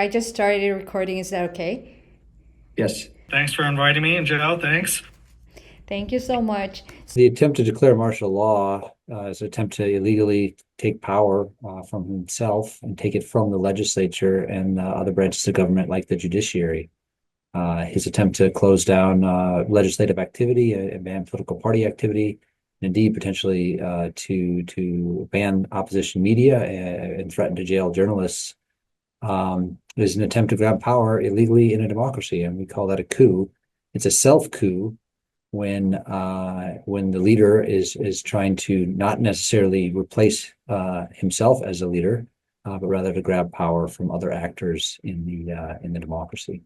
I just started recording. Is that okay? Yes. Thanks for inviting me, and Joe, thanks. Thank you so much. The attempt to declare martial law is an attempt to illegally take power from himself and take it from the legislature and other branches of government like the judiciary. His attempt to close down legislative activity and ban political party activity, and indeed potentially to ban opposition media and threaten to jail journalists is an attempt to grab power illegally in a democracy, and we call that a coup. It's a self-coup when the leader is trying to not necessarily replace himself as a leader, but rather to grab power from other actors in the democracy.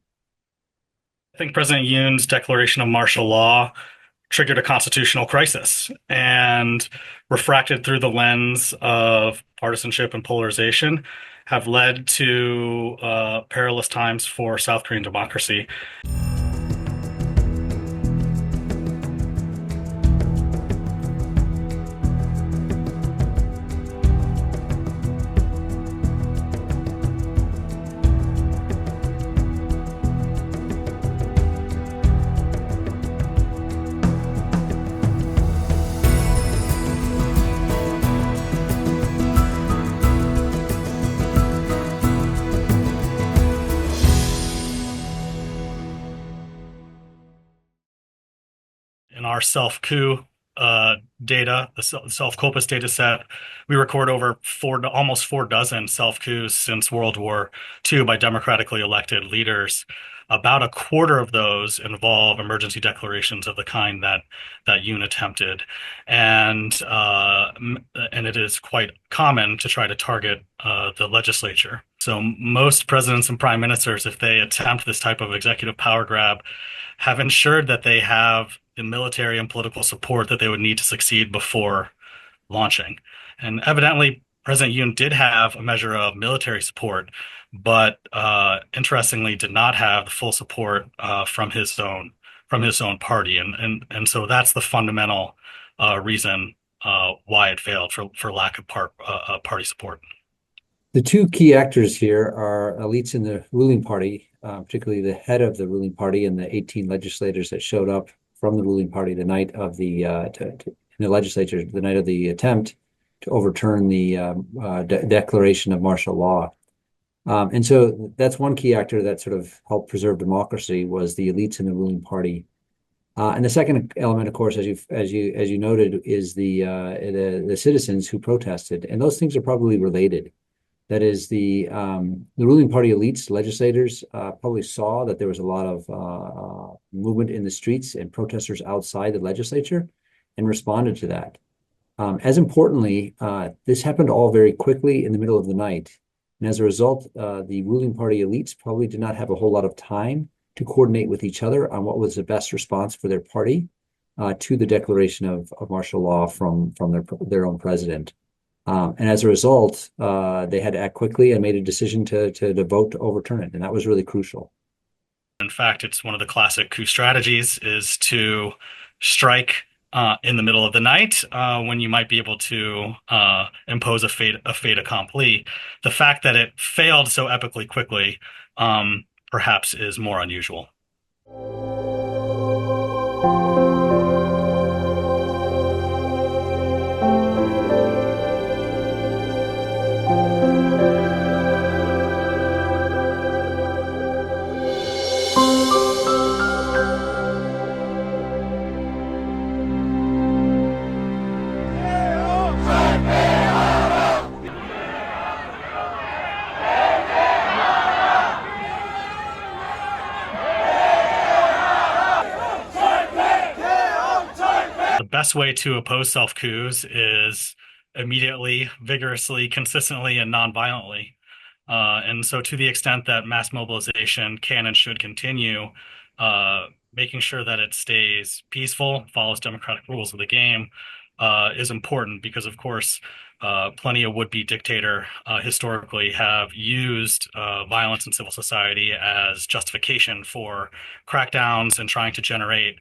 I think President Yoon's declaration of martial law triggered a constitutional crisis and refracted through the lens of partisanship and polarization have led to perilous times for South Korean democracy. In our self-coup data, the self-corpus data set, we record over almost 4 dozen self-coups since World War II by democratically elected leaders. About a quarter of those involve emergency declarations of the kind that Yoon attempted, and it is quite common to try to target the legislature. So most presidents and prime ministers, if they attempt this type of executive power grab, have ensured that they have the military and political support that they would need to succeed before launching. And evidently, President Yoon did have a measure of military support, but interestingly, did not have the full support from his own party, and so that's the fundamental reason why it failed for lack of party support. The two key actors here are elites in the ruling party, particularly the head of the ruling party and the 18 legislators that showed up from the ruling party the night of the in the legislature the night of the attempt to overturn the declaration of martial law. And so that's one key actor that sort of helped preserve democracy was the elites in the ruling party. And the second element, of course, as you noted, is the citizens who protested, and those things are probably related. That is, the ruling party elites, legislators, probably saw that there was a lot of movement in the streets and protesters outside the legislature and responded to that. As importantly, this happened all very quickly in the middle of the night. And as a result, the ruling party elites probably did not have a whole lot of time to coordinate with each other on what was the best response for their party to the declaration of martial law from their own president. And as a result, they had to act quickly and made a decision to vote to overturn it. And that was really crucial. In fact, it's one of the classic coup strategies is to strike in the middle of the night when you might be able to impose a fait accompli. The fact that it failed so epically quickly perhaps is more unusual. The best way to oppose self-coups is immediately, vigorously, consistently, and non-violently. And so to the extent that mass mobilization can and should continue, making sure that it stays peaceful, follows democratic rules of the game, is important because, of course, plenty of would-be dictator historically have used violence in civil society as justification for crackdowns and trying to generate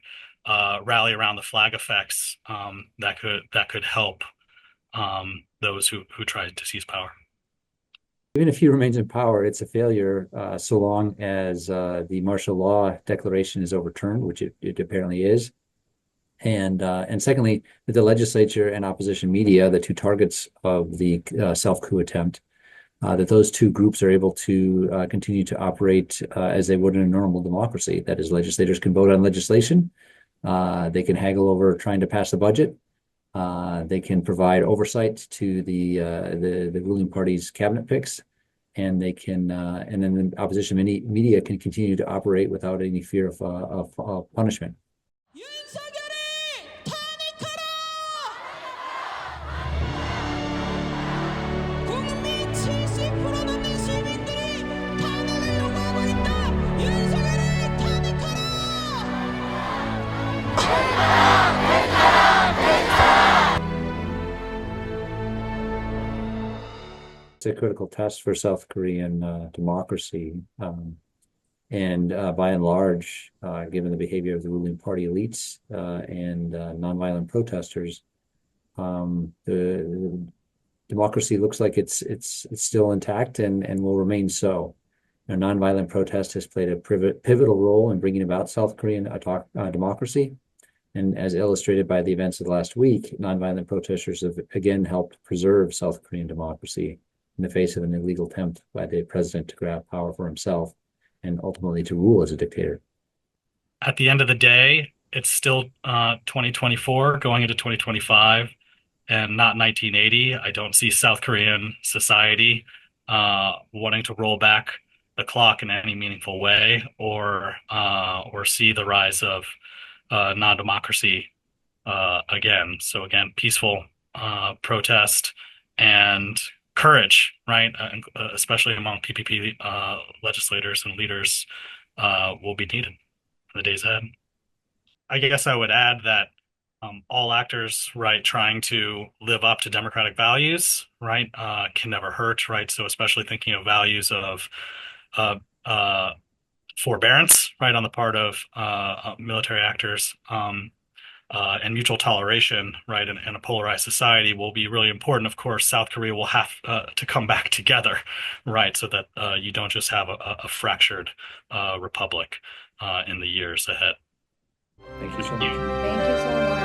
rally around the flag effects that could help those who tried to seize power. Even if he remains in power, it's a failure so long as the martial law declaration is overturned, which it apparently is. And secondly, that the legislature and opposition media, the two targets of the self-coup attempt, that those two groups are able to continue to operate as they would in a normal democracy. That is, legislators can vote on legislation. They can haggle over trying to pass the budget. They can provide oversight to the ruling party's cabinet picks, and they can and then the opposition media can continue to operate without any fear of punishment. 국민 70% 넘는 시민들이 탄핵을 요구하고 있다. 윤석열을 탄핵하라. It's a critical test for South Korean democracy. And by and large, given the behavior of the ruling party elites and nonviolent protesters, the democracy looks like it's still intact and will remain so. Nonviolent protest has played a pivotal role in bringing about South Korean democracy. And as illustrated by the events of the last week, nonviolent protesters have again helped preserve South Korean democracy in the face of an illegal attempt by the president to grab power for himself and ultimately to rule as a dictator. At the end of the day, it's still 2024 going into 2025 and not 1980. I don't see South Korean society wanting to roll back the clock in any meaningful way or see the rise of non-democracy again. So again, peaceful protest and courage, right? Especially among PPP legislators and leaders will be needed in the days ahead. I guess I would add that all actors, right, trying to live up to democratic values, right, can never hurt, right? So especially thinking of values of forbearance, right, on the part of military actors, and mutual toleration, right, in a polarized society will be really important. Of course, South Korea will have to come back together, right, so that you don't just have a fractured republic in the years ahead. Thank you so much. Thank you so much.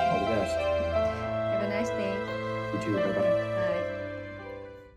All the best. Have a nice day. You too. Bye-bye.